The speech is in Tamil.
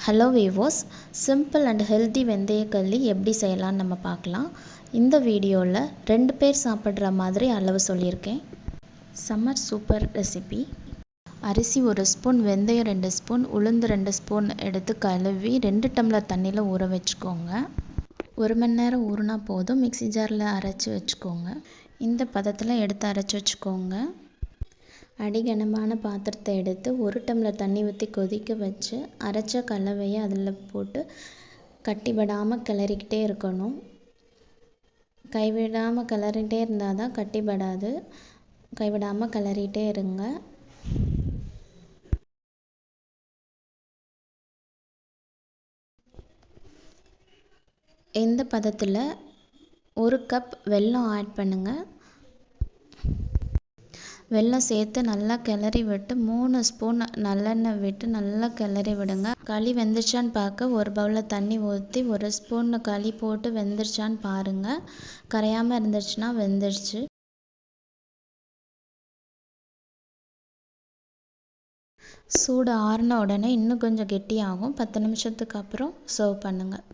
ஹலோ விவோஸ், சிம்பிள் அண்ட் ஹெல்தி வெந்தய களி எப்படி செய்யலாம்னு நம்ம பார்க்கலாம். இந்த வீடியோவில் 2 பேர் சாப்பிட்ற மாதிரி அளவு சொல்லியிருக்கேன். Summer super recipe. அரிசி 1 ஸ்பூன், வெந்தயம் 2 ஸ்பூன், உளுந்து 2 ஸ்பூன் எடுத்து கழுவி 2 டம்ளர் தண்ணியில் ஊற வச்சுக்கோங்க. 1 மணி நேரம் ஊறினா போதும். மிக்ஸி ஜாரில் அரைச்சி வச்சுக்கோங்க. இந்த பதத்தில் எடுத்து அரைச்சி வச்சுக்கோங்க. அடிகனமான பாத்திரத்தை எடுத்து 1 டம்ளர் தண்ணி ஊற்றி கொதிக்க வச்சு அரைச்ச கலவையை அதில் போட்டு கட்டிப்படாமல் கிளறிக்கிட்டே இருக்கணும். கைவிடாமல் கிளறிட்டே இருந்தால் தான் கட்டிப்படாது. கைவிடாமல் கிளறிட்டே இருங்க. இந்த பதத்தில் 1 கப் வெல்லம் ஆட் பண்ணுங்கள். வெல்லம் சேர்த்து நல்லா கிளறி விட்டு 3 ஸ்பூன் நல்லெண்ணெய் விட்டு நல்லா கிளறி விடுங்க. களி வெந்துருச்சான்னு பார்க்க 1 பவுலில் தண்ணி ஊற்றி 1 ஸ்பூன் களி போட்டு வெந்துருச்சான்னு பாருங்கள். கரையாமல் இருந்துச்சுன்னா வெந்துருச்சு. சூடு ஆறின உடனே இன்னும் கொஞ்சம் கெட்டியாகும். 10 நிமிஷத்துக்கு அப்புறம் சர்வ் பண்ணுங்கள்.